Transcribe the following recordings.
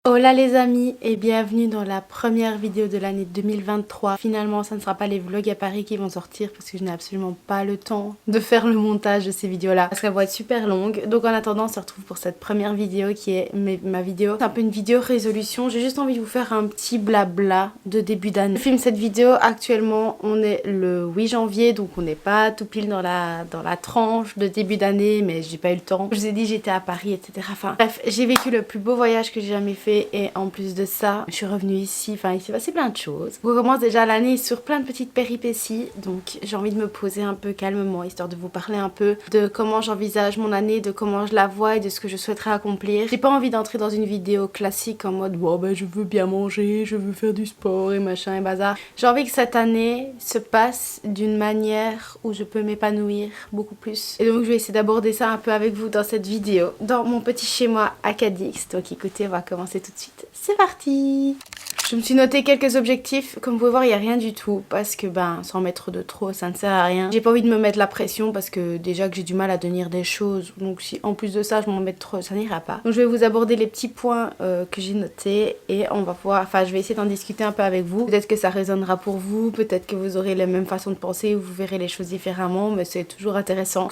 Hola les amis et bienvenue dans la première vidéo de l'année 2023. Finalement ça ne sera pas les vlogs à Paris qui vont sortir parce que je n'ai absolument pas le temps de faire le montage de ces vidéos là parce qu'elles vont être super longues. Donc en attendant on se retrouve pour cette première vidéo qui est ma vidéo. C'est un peu une vidéo résolution, j'ai juste envie de vous faire un petit blabla de début d'année. Je filme cette vidéo actuellement, on est le 8 janvier donc on n'est pas tout pile dans la tranche de début d'année mais j'ai pas eu le temps. Je vous ai dit j'étais à Paris etc. Enfin bref, j'ai vécu le plus beau voyage que j'ai jamais fait. Et en plus de ça, je suis revenue ici, enfin il s'est passé plein de choses. On commence déjà l'année sur plein de petites péripéties, donc j'ai envie de me poser un peu calmement, histoire de vous parler un peu de comment j'envisage mon année, de comment je la vois et de ce que je souhaiterais accomplir. J'ai pas envie d'entrer dans une vidéo classique en mode bon ben je veux bien manger, je veux faire du sport et machin et bazar. J'ai envie que cette année se passe d'une manière où je peux m'épanouir beaucoup plus. Et donc je vais essayer d'aborder ça un peu avec vous dans cette vidéo, dans mon petit chez moi à Cadix. Donc écoutez, on va commencer tout de suite. C'est parti! Je me suis noté quelques objectifs, comme vous pouvez voir il n'y a rien du tout parce que sans mettre de trop ça ne sert à rien. J'ai pas envie de me mettre la pression parce que déjà que j'ai du mal à tenir des choses, donc si en plus de ça je m'en mets trop ça n'ira pas. Donc je vais vous aborder les petits points que j'ai notés et on va pouvoir, enfin je vais essayer d'en discuter un peu avec vous. Peut-être que ça résonnera pour vous, peut-être que vous aurez les mêmes façons de penser ou vous verrez les choses différemment, mais c'est toujours intéressant.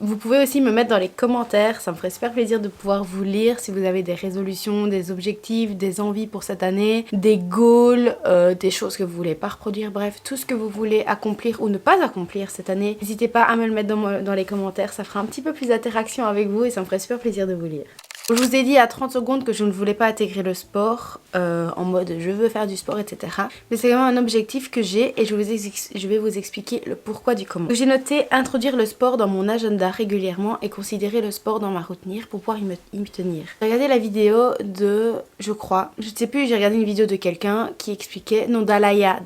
Vous pouvez aussi me mettre dans les commentaires, ça me ferait super plaisir de pouvoir vous lire si vous avez des résolutions, des objectifs, des envies pour cette année, des goals, des choses que vous voulez pas reproduire, bref, tout ce que vous voulez accomplir ou ne pas accomplir cette année. N'hésitez pas à me le mettre dans les commentaires, ça fera un petit peu plus d'interaction avec vous et ça me ferait super plaisir de vous lire. Je vous ai dit à 30 secondes que je ne voulais pas intégrer le sport en mode je veux faire du sport etc. Mais c'est vraiment un objectif que j'ai et je vais vous expliquer le pourquoi du comment. J'ai noté introduire le sport dans mon agenda régulièrement et considérer le sport dans ma routine pour pouvoir y me tenir. J'ai regardé la vidéo de, je crois, je ne sais plus, j'ai regardé une vidéo de quelqu'un qui expliquait, non Dalaya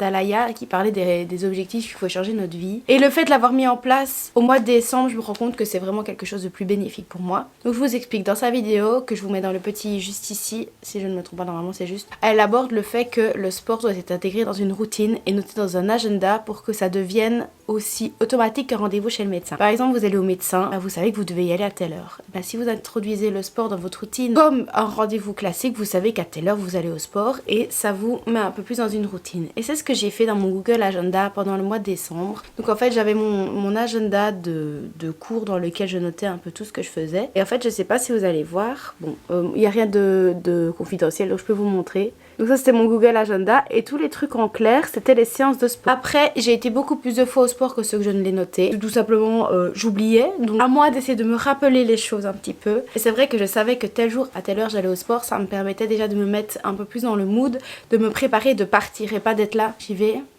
qui parlait des objectifs qu'il faut changer notre vie. Et le fait de l'avoir mis en place au mois de décembre, je me rends compte que c'est vraiment quelque chose de plus bénéfique pour moi. Donc je vous explique dans sa vidéo que je vous mets dans le petit juste ici, si je ne me trompe pas normalement c'est juste. Elle aborde le fait que le sport doit être intégré dans une routine et noté dans un agenda pour que ça devienne aussi automatique qu'un rendez-vous chez le médecin. Par exemple vous allez au médecin, vous savez que vous devez y aller à telle heure. Si vous introduisez le sport dans votre routine comme un rendez-vous classique, vous savez qu'à telle heure vous allez au sport et ça vous met un peu plus dans une routine. Et c'est ce que j'ai fait dans mon Google Agenda pendant le mois de décembre. Donc en fait j'avais mon agenda de cours dans lequel je notais un peu tout ce que je faisais. Et en fait je sais pas si vous allez voir, bon, il n'y a rien de confidentiel donc je peux vous montrer. Donc ça c'était mon Google Agenda et tous les trucs en clair c'était les séances de sport. Après j'ai été beaucoup plus de fois au sport que ceux que je ne les notais. Tout simplement j'oubliais. Donc à moi d'essayer de me rappeler les choses un petit peu. Et c'est vrai que je savais que tel jour à telle heure j'allais au sport. Ça me permettait déjà de me mettre un peu plus dans le mood, de me préparer, de partir et pas d'être là.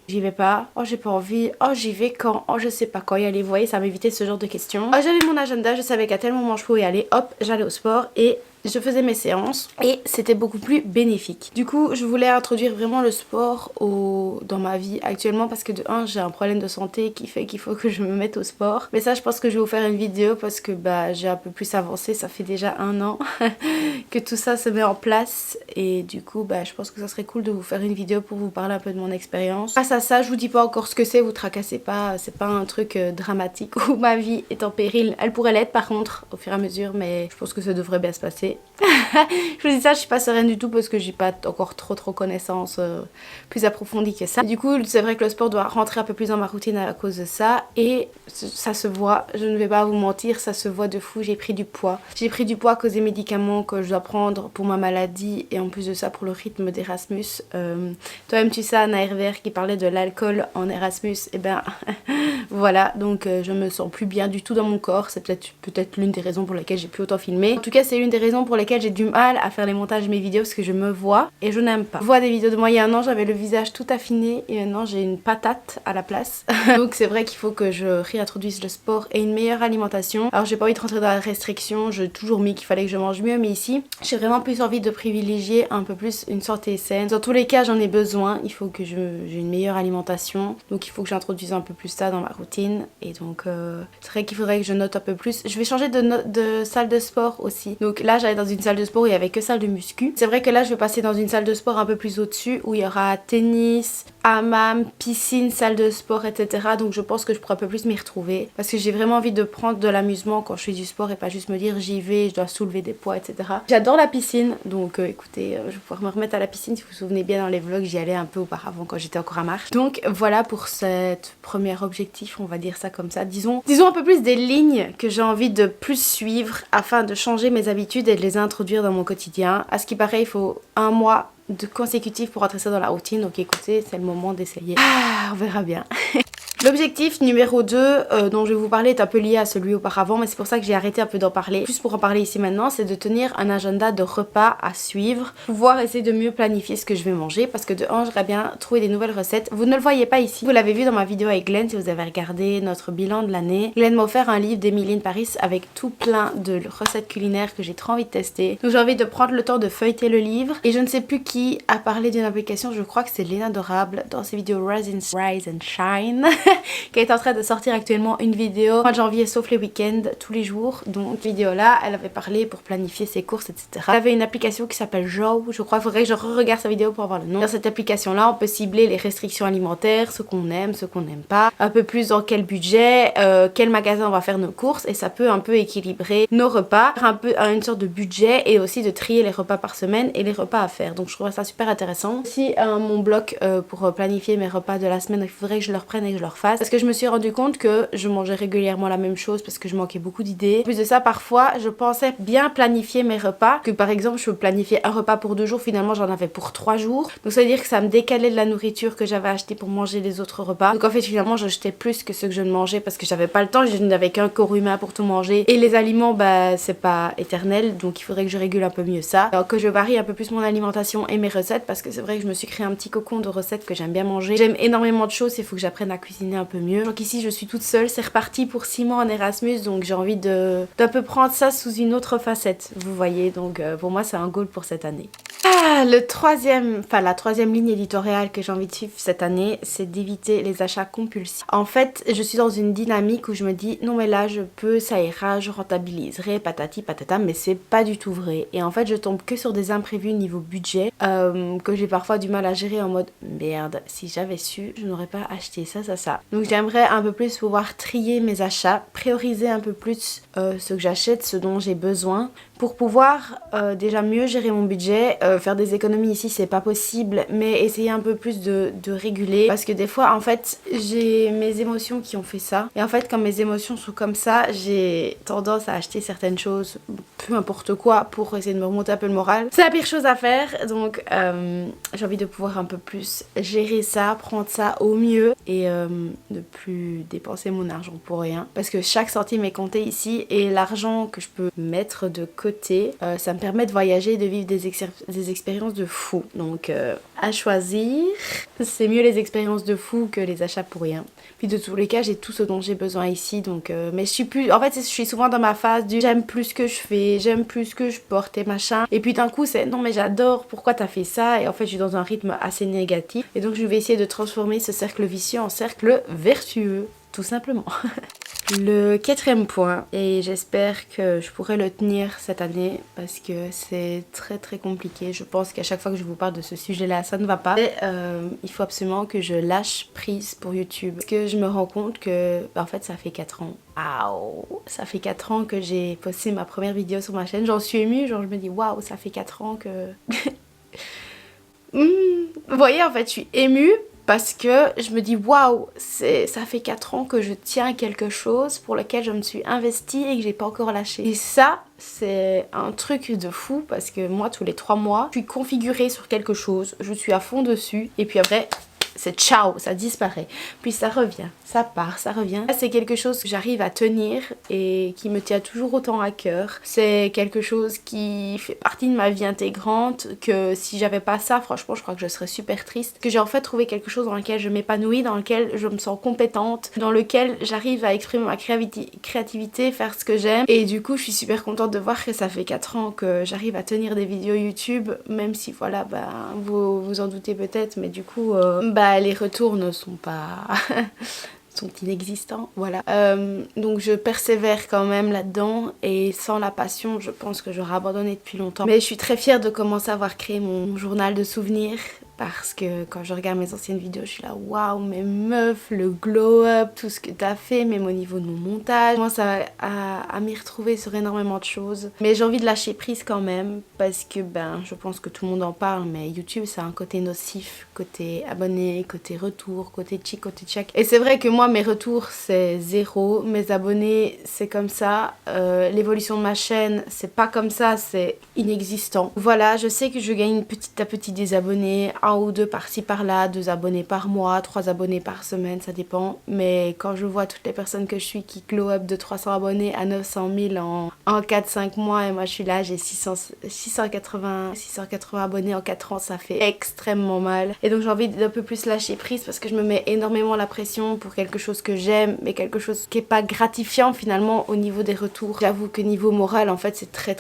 J'y vais pas, oh j'ai pas envie, oh j'y vais quand, oh je sais pas quand y aller, vous voyez ça m'évitait ce genre de questions. Oh, j'avais mon agenda, je savais qu'à tel moment je pouvais y aller, hop j'allais au sport et je faisais mes séances et c'était beaucoup plus bénéfique. Du coup je voulais introduire vraiment le sport dans ma vie actuellement parce que de un j'ai un problème de santé qui fait qu'il faut que je me mette au sport. Mais ça je pense que je vais vous faire une vidéo parce que j'ai un peu plus avancé, ça fait déjà 1 an que tout ça se met en place et du coup je pense que ça serait cool de vous faire une vidéo pour vous parler un peu de mon expérience. Grâce à ça je vous dis pas encore ce que c'est, vous tracassez pas, c'est pas un truc dramatique où ma vie est en péril. Elle pourrait l'être par contre au fur et à mesure mais je pense que ça devrait bien se passer. Je vous dis ça, je suis pas sereine du tout parce que j'ai pas encore trop connaissances plus approfondies que ça. Et du coup c'est vrai que le sport doit rentrer un peu plus dans ma routine à cause de ça et ça se voit, je ne vais pas vous mentir, ça se voit de fou. J'ai pris du poids. J'ai pris du poids à cause des médicaments que je dois prendre pour ma maladie et en plus de ça pour le rythme d'Erasmus. Toi-même tu sais Anna Hervère qui parlait de l'alcool en Erasmus, et voilà, donc je me sens plus bien du tout dans mon corps. C'est peut-être l'une des raisons pour lesquelles j'ai pu autant filmer. En tout cas c'est l'une des raisons pour lesquelles j'ai du mal à faire les montages de mes vidéos parce que je me vois et je n'aime pas. Je vois des vidéos de moi il y a 1 an, j'avais le visage tout affiné et maintenant j'ai une patate à la place. Donc c'est vrai qu'il faut que je réintroduise le sport et une meilleure alimentation. Alors j'ai pas envie de rentrer dans la restriction, j'ai toujours mis qu'il fallait que je mange mieux, mais ici j'ai vraiment plus envie de privilégier un peu plus une santé saine. Dans tous les cas j'en ai besoin, il faut que j'ai une meilleure alimentation, donc il faut que j'introduise un peu plus ça dans ma routine et donc c'est vrai qu'il faudrait que je note un peu plus. Je vais changer de salle de sport aussi, donc là j'allais j'allais dans une salle de sport où il y avait que salle de muscu. C'est vrai que là je vais passer dans une salle de sport un peu plus au-dessus où il y aura tennis, hammam, piscine, salle de sport, etc. Donc je pense que je pourrais un peu plus m'y retrouver parce que j'ai vraiment envie de prendre de l'amusement quand je fais du sport et pas juste me dire j'y vais, je dois soulever des poids, etc. J'adore la piscine, donc écoutez, je vais pouvoir me remettre à la piscine. Si vous vous souvenez bien dans les vlogs, j'y allais un peu auparavant quand j'étais encore à Marche. Donc voilà pour cet premier objectif, on va dire ça comme ça. Disons un peu plus des lignes que j'ai envie de plus suivre afin de changer mes habitudes et de les introduire dans mon quotidien. À ce qui paraît, il faut un mois de consécutif pour rentrer ça dans la routine. Donc écoutez, c'est le moment d'essayer. On verra bien. L'objectif numéro 2 dont je vais vous parler est un peu lié à celui auparavant, mais c'est pour ça que j'ai arrêté un peu d'en parler. Juste pour en parler ici maintenant, c'est de tenir un agenda de repas à suivre, pouvoir essayer de mieux planifier ce que je vais manger, parce que de un, j'aimerais bien trouver des nouvelles recettes. Vous ne le voyez pas ici, vous l'avez vu dans ma vidéo avec Glenn, si vous avez regardé notre bilan de l'année. Glenn m'a offert un livre d'Emily in Paris avec tout plein de recettes culinaires que j'ai trop envie de tester. Donc j'ai envie de prendre le temps de feuilleter le livre, et je ne sais plus qui a parlé d'une application, je crois que c'est Léna Dorable dans ses vidéos Rise and Shine. Qui est en train de sortir actuellement une vidéo au mois de janvier sauf les week-ends tous les jours. Donc vidéo là elle avait parlé pour planifier ses courses, etc. Elle avait une application qui s'appelle Joe, je crois. Il faudrait que je re-regarde sa vidéo pour avoir le nom. Dans cette application là on peut cibler les restrictions alimentaires, ce qu'on aime, ce qu'on n'aime pas, un peu plus dans quel budget, quel magasin on va faire nos courses, et ça peut un peu équilibrer nos repas, un peu à une sorte de budget, et aussi de trier les repas par semaine et les repas à faire. Donc je trouve ça super intéressant. Aussi mon bloc pour planifier mes repas de la semaine, il faudrait que je le reprenne et que je le refasse, parce que je me suis rendu compte que je mangeais régulièrement la même chose parce que je manquais beaucoup d'idées. En plus de ça, parfois je pensais bien planifier mes repas, que par exemple je peux planifier un repas pour 2 jours, finalement j'en avais pour 3 jours. Donc ça veut dire que ça me décalait de la nourriture que j'avais achetée pour manger les autres repas. Donc en fait finalement je jetais plus que ce que je ne mangeais parce que j'avais pas le temps, je n'avais qu'un corps humain pour tout manger. Et les aliments, bah c'est pas éternel, donc il faudrait que je régule un peu mieux ça. Alors que je varie un peu plus mon alimentation et mes recettes, parce que c'est vrai que je me suis créé un petit cocon de recettes que j'aime bien manger. J'aime énormément de choses, il faut que j'apprenne à cuisiner un peu mieux. Donc ici je suis toute seule, c'est reparti pour 6 mois en Erasmus, donc j'ai envie d'un peu prendre ça sous une autre facette, vous voyez. Donc pour moi c'est un goal pour cette année. La troisième ligne éditoriale que j'ai envie de suivre cette année, c'est d'éviter les achats compulsifs. En fait, je suis dans une dynamique où je me dis non mais là je peux, ça ira, je rentabiliserai, patati patata, mais c'est pas du tout vrai. Et en fait, je tombe que sur des imprévus niveau budget que j'ai parfois du mal à gérer, en mode merde, si j'avais su, je n'aurais pas acheté ça. Donc j'aimerais un peu plus pouvoir trier mes achats, prioriser un peu plus ce que j'achète, ce dont j'ai besoin, pour pouvoir déjà mieux gérer mon budget. Faire des économies ici c'est pas possible, mais essayer un peu plus de réguler, parce que des fois en fait j'ai mes émotions qui ont fait ça, et en fait quand mes émotions sont comme ça, j'ai tendance à acheter certaines choses, peu importe quoi, pour essayer de me remonter un peu le moral. C'est la pire chose à faire, donc j'ai envie de pouvoir un peu plus gérer ça, prendre ça au mieux, et ne plus dépenser mon argent pour rien, parce que chaque centime est compté ici, et l'argent que je peux mettre de côté, ça me permet de voyager et de vivre des expériences de fou. Donc à choisir, c'est mieux les expériences de fou que les achats pour rien. Puis de tous les cas, j'ai tout ce dont j'ai besoin ici, donc mais je suis plus, en fait je suis souvent dans ma phase du j'aime plus ce que je fais, j'aime plus ce que je porte et machin, et puis d'un coup c'est non mais j'adore, pourquoi t'as fait ça, et en fait je suis dans un rythme assez négatif, et donc je vais essayer de transformer ce cercle vicieux en cercle vertueux, tout simplement. Le 4e point, et j'espère que je pourrai le tenir cette année parce que c'est très très compliqué. Je pense qu'à chaque fois que je vous parle de ce sujet là ça ne va pas, et il faut absolument que je lâche prise pour YouTube, parce que je me rends compte que en fait ça fait 4 ans. Ça fait 4 ans que j'ai posté ma première vidéo sur ma chaîne. J'en suis émue, genre je me dis waouh, ça fait 4 ans que... Vous voyez, en fait je suis émue parce que je me dis waouh, ça fait 4 ans que je tiens à quelque chose pour lequel je me suis investie et que j'ai pas encore lâché. Et ça, c'est un truc de fou, parce que moi tous les 3 mois, je suis configurée sur quelque chose, je suis à fond dessus, et puis après c'est ciao, ça disparaît, puis ça revient, ça part, ça revient. C'est quelque chose que j'arrive à tenir et qui me tient toujours autant à cœur. C'est quelque chose qui fait partie de ma vie intégrante, que si j'avais pas ça, franchement je crois que je serais super triste. Que j'ai en fait trouvé quelque chose dans lequel je m'épanouis, dans lequel je me sens compétente, dans lequel j'arrive à exprimer ma créativité, faire ce que j'aime, et du coup je suis super contente de voir que ça fait 4 ans que j'arrive à tenir des vidéos YouTube, même si voilà, bah, vous en doutez peut-être, mais du coup les retours ne sont pas sont inexistants, voilà. Donc je persévère quand même là-dedans et sans la passion, je pense que j'aurais abandonné depuis longtemps. Mais je suis très fière de commencer à avoir créé mon journal de souvenirs. Parce que quand je regarde mes anciennes vidéos, je suis là, waouh, mes meufs, le glow-up, tout ce que t'as fait, même au niveau de mon montage. Je commence à m'y retrouver sur énormément de choses. Mais j'ai envie de lâcher prise quand même, parce que je pense que tout le monde en parle, mais YouTube, ça a un côté nocif, côté abonnés, côté retour, côté chic, côté check. Et c'est vrai que moi, mes retours, c'est 0. Mes abonnés, c'est comme ça. L'évolution de ma chaîne, c'est pas comme ça, c'est inexistant. Voilà, je sais que je gagne petit à petit des abonnés, 1 ou 2 par-ci par-là, 2 abonnés par mois, 3 abonnés par semaine, ça dépend. Mais quand je vois toutes les personnes que je suis qui glow up de 300 abonnés à 900 000 en 4-5 mois, et moi je suis là, j'ai 680 abonnés en 4 ans, ça fait extrêmement mal. Et donc j'ai envie d'un peu plus lâcher prise parce que je me mets énormément la pression pour quelque chose que j'aime, mais quelque chose qui est pas gratifiant finalement au niveau des retours. J'avoue que niveau moral, en fait, c'est très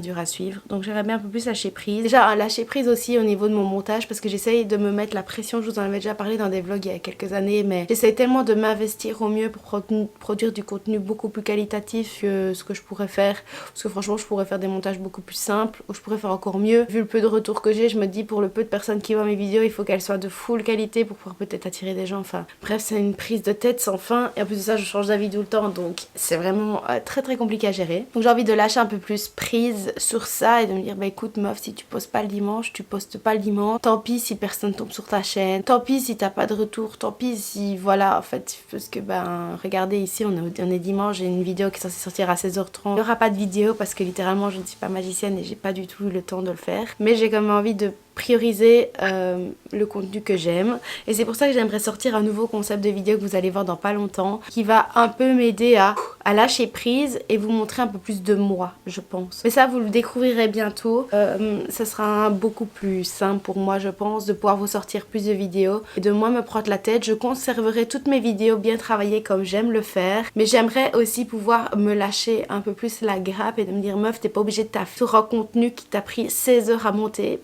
dur à suivre. Donc j'aimerais bien un peu plus lâcher prise. Déjà, lâcher prise aussi au niveau de mon montage parce que j'essaye de me mettre la pression. Je vous en avais déjà parlé dans des vlogs il y a quelques années, mais j'essaye tellement de m'investir au mieux pour produire du contenu beaucoup plus qualitatif que ce que je pourrais faire. Parce que franchement, je pourrais faire des montages beaucoup plus simples ou je pourrais faire encore mieux. Vu le peu de retours que j'ai, je me dis pour le peu de personnes qui voient mes vidéos, il faut qu'elles soient de full qualité pour pouvoir peut-être attirer des gens. Enfin, bref, c'est une prise de tête sans fin. Et en plus de ça, je change d'avis tout le temps, donc c'est vraiment très compliqué à gérer. Donc j'ai envie de lâcher un peu plus prise sur ça et de me dire, écoute meuf, si tu postes pas le dimanche, tu postes pas le dimanche. Tant pis si personne tombe sur ta chaîne. Tant pis si t'as pas de retour. Tant pis si, voilà, en fait, parce que regardez ici, on est dimanche, j'ai une vidéo qui est censée sortir à 16h30. Il n'y aura pas de vidéo parce que littéralement, je ne suis pas magicienne et j'ai pas du tout eu le temps de le faire. Mais j'ai quand même envie de prioriser le contenu que j'aime et c'est pour ça que j'aimerais sortir un nouveau concept de vidéo que vous allez voir dans pas longtemps qui va un peu m'aider à lâcher prise et vous montrer un peu plus de moi, je pense. Mais ça, vous le découvrirez bientôt. Ça sera beaucoup plus simple pour moi, je pense, de pouvoir vous sortir plus de vidéos et de moins me prendre la tête. Je conserverai toutes mes vidéos bien travaillées comme j'aime le faire, mais j'aimerais aussi pouvoir me lâcher un peu plus la grappe et de me dire meuf, t'es pas obligée de taffer sur un contenu qui t'a pris 16 heures à monter.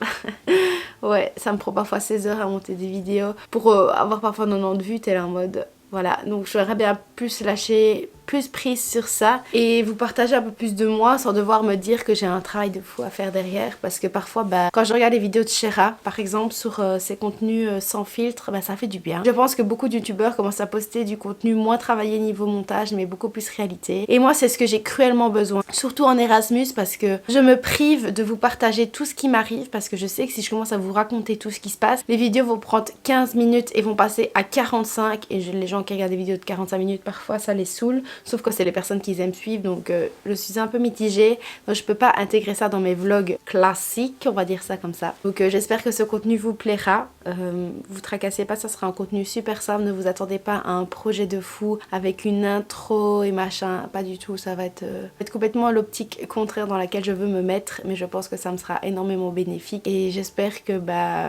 Ouais, ça me prend parfois 16 heures à monter des vidéos pour avoir parfois 90 vues, t'es là en mode... Voilà, donc j'aurais bien plus lâcher plus prise sur ça et vous partager un peu plus de moi sans devoir me dire que j'ai un travail de fou à faire derrière parce que parfois quand je regarde les vidéos de Shera par exemple sur ses contenus sans filtre, ça fait du bien. Je pense que beaucoup de youtubeurs commencent à poster du contenu moins travaillé niveau montage mais beaucoup plus réalité et moi c'est ce que j'ai cruellement besoin, surtout en Erasmus parce que je me prive de vous partager tout ce qui m'arrive parce que je sais que si je commence à vous raconter tout ce qui se passe, les vidéos vont prendre 15 minutes et vont passer à 45 et les gens qui regardent des vidéos de 45 minutes parfois ça les saoule. Sauf que c'est les personnes qui aiment suivre, donc je suis un peu mitigée. Donc je peux pas intégrer ça dans mes vlogs classiques, on va dire ça comme ça. Donc j'espère que ce contenu vous plaira. Vous tracassez pas, ça sera un contenu super simple. Ne vous attendez pas à un projet de fou avec une intro et machin. Pas du tout, ça va être complètement l'optique contraire dans laquelle je veux me mettre. Mais je pense que ça me sera énormément bénéfique. Et j'espère que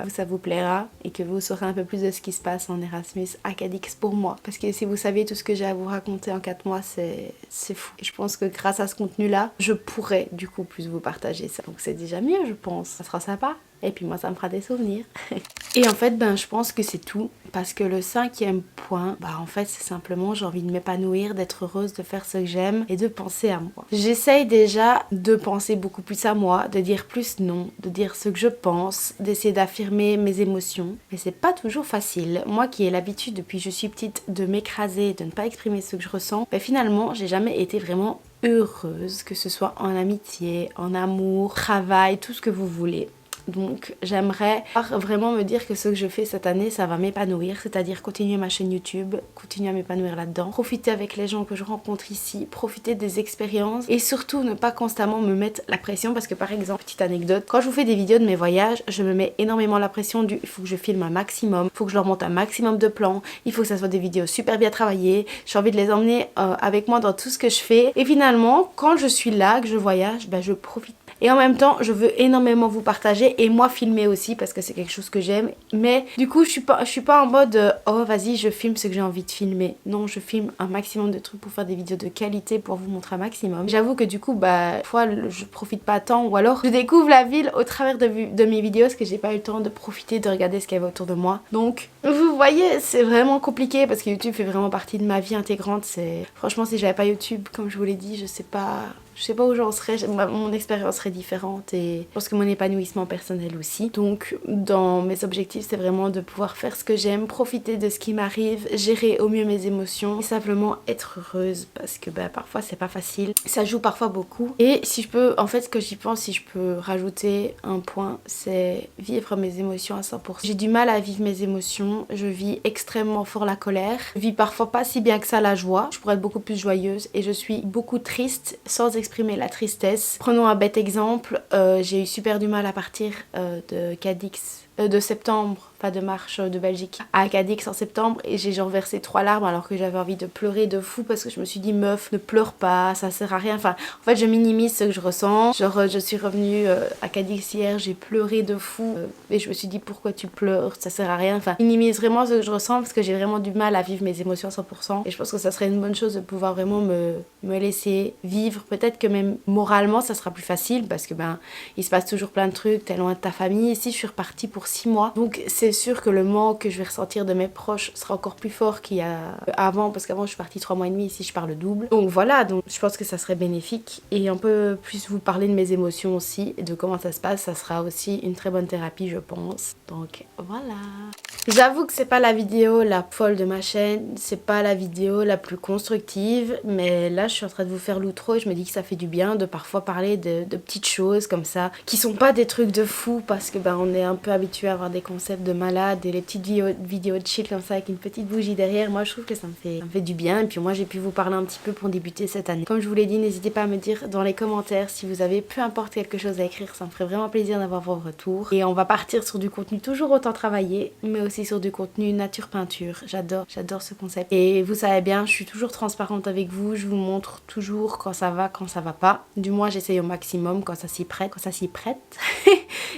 ça vous plaira et que vous saurez un peu plus de ce qui se passe en Erasmus à Cadix pour moi. Parce que si vous saviez tout ce que j'ai à vous raconter en 4 mois, c'est fou. Et je pense que grâce à ce contenu-là, je pourrais du coup plus vous partager ça. Donc c'est déjà mieux, je pense. Ça sera sympa. Et puis moi, ça me fera des souvenirs. Et en fait, je pense que c'est tout. Parce que le 5e point, en fait, c'est simplement j'ai envie de m'épanouir, d'être heureuse, de faire ce que j'aime et de penser à moi. J'essaye déjà de penser beaucoup plus à moi, de dire plus non, de dire ce que je pense, d'essayer d'affirmer mes émotions. Mais c'est pas toujours facile. Moi qui ai l'habitude depuis que je suis petite de m'écraser, de ne pas exprimer ce que je ressens, finalement, j'ai jamais été vraiment heureuse, que ce soit en amitié, en amour, travail, tout ce que vous voulez. Donc j'aimerais vraiment me dire que ce que je fais cette année ça va m'épanouir, c'est-à-dire continuer ma chaîne YouTube, continuer à m'épanouir là-dedans, profiter avec les gens que je rencontre ici, profiter des expériences et surtout ne pas constamment me mettre la pression parce que par exemple, petite anecdote, quand je vous fais des vidéos de mes voyages, je me mets énormément la pression il faut que je filme un maximum, il faut que je leur monte un maximum de plans, il faut que ça soit des vidéos super bien travaillées, j'ai envie de les emmener avec moi dans tout ce que je fais et finalement quand je suis là, que je voyage, je profite Et en même temps, je veux énormément vous partager et moi filmer aussi parce que c'est quelque chose que j'aime. Mais du coup, je suis pas en mode oh vas-y, je filme ce que j'ai envie de filmer. Non, je filme un maximum de trucs pour faire des vidéos de qualité, pour vous montrer un maximum. J'avoue que du coup, bah, fois, je profite pas tant ou alors je découvre la ville au travers de mes vidéos parce que j'ai pas eu le temps de profiter, de regarder ce qu'il y avait autour de moi. Donc, vous voyez, c'est vraiment compliqué parce que YouTube fait vraiment partie de ma vie intégrante. Franchement, si j'avais pas YouTube, comme je vous l'ai dit, je sais pas où j'en serais, mon expérience serait différente et je pense que mon épanouissement personnel aussi. Donc dans mes objectifs, c'est vraiment de pouvoir faire ce que j'aime, profiter de ce qui m'arrive, gérer au mieux mes émotions et simplement être heureuse parce que bah, parfois c'est pas facile, ça joue parfois beaucoup. Et si je peux, en fait ce que j'y pense, si je peux rajouter un point, c'est vivre mes émotions à 100%. J'ai du mal à vivre mes émotions, je vis extrêmement fort la colère, je vis parfois pas si bien que ça la joie, je pourrais être beaucoup plus joyeuse et je suis beaucoup triste sans exprimer la tristesse. Prenons un bête exemple, j'ai eu super du mal à partir de Cadix, de septembre, pas de marche de Belgique, à Cadix en septembre et j'ai genre versé 3 larmes alors que j'avais envie de pleurer de fou parce que je me suis dit meuf, ne pleure pas, ça sert à rien. Enfin, en fait je minimise ce que je ressens. Genre je suis revenue à Cadix hier, j'ai pleuré de fou et je me suis dit pourquoi tu pleures, ça sert à rien. Enfin, minimise vraiment ce que je ressens parce que j'ai vraiment du mal à vivre mes émotions à 100% et je pense que ça serait une bonne chose de pouvoir vraiment me laisser vivre. Peut-être que même moralement ça sera plus facile parce que ben il se passe toujours plein de trucs, t'es loin de ta famille. Ici je suis repartie pour 6 mois donc c'est sûr que le manque que je vais ressentir de mes proches sera encore plus fort qu'il y a avant parce qu'avant je suis partie 3 mois et demi, ici je pars le double. Donc voilà, donc je pense que ça serait bénéfique et un peu plus vous parler de mes émotions aussi et de comment ça se passe, ça sera aussi une très bonne thérapie je pense. Donc voilà. J'avoue que c'est pas la vidéo la folle de ma chaîne, c'est pas la vidéo la plus constructive, mais là je suis en train de vous faire l'outro et je me dis que ça fait du bien de parfois parler de petites choses comme ça, qui sont pas des trucs de fou parce que ben on est un peu habitué à avoir des concepts de malade et les petites vidéos de chill comme ça avec une petite bougie derrière. Moi je trouve que ça me fait du bien et puis moi j'ai pu vous parler un petit peu pour débuter cette année. Comme je vous l'ai dit, n'hésitez pas à me dire dans les commentaires si vous avez peu importe quelque chose à écrire, ça me ferait vraiment plaisir d'avoir vos retours. Et on va partir sur du contenu toujours autant travaillé, mais aussi sur du contenu nature peinture. J'adore ce concept. Et vous savez bien, je suis toujours transparente avec vous, je vous montre toujours quand ça va pas. Du moins j'essaye au maximum quand ça s'y prête.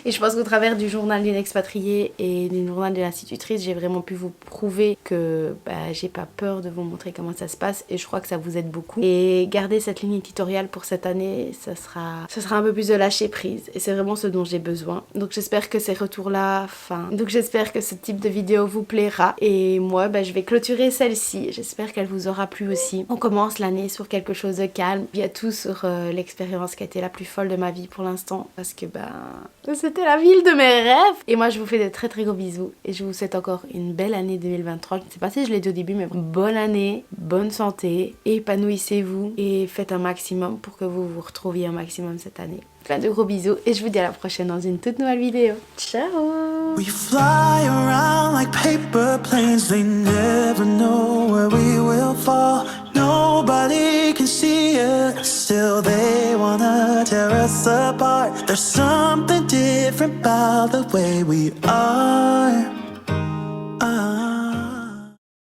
Et je pense qu'au travers du journal d'une expatriée et du journal de l'institutrice, j'ai vraiment pu vous prouver que bah, j'ai pas peur de vous montrer comment ça se passe et je crois que ça vous aide beaucoup. Et garder cette ligne éditoriale pour cette année, ça sera un peu plus de lâcher prise et c'est vraiment ce dont j'ai besoin. Donc j'espère que ces retours-là, j'espère que ce type de vidéo vous plaira et moi bah, je vais clôturer celle-ci. J'espère qu'elle vous aura plu aussi. On commence l'année sur quelque chose de calme, il y a tout sur l'expérience qui a été la plus folle de ma vie pour l'instant parce que c'était la ville de mes rêves. Et moi je vous fais de très très gros bisous et je vous souhaite encore une belle année 2023. Je ne sais pas si je l'ai dit au début mais bonne année, bonne santé, épanouissez-vous et faites un maximum pour que vous vous retrouviez un maximum cette année. Plein de gros bisous et je vous dis à la prochaine dans une toute nouvelle vidéo. Ciao. We fly around like paper planes, they never know where we will fall. Nobody can see us, still they wanna tear us apart. There's something different about the way we are.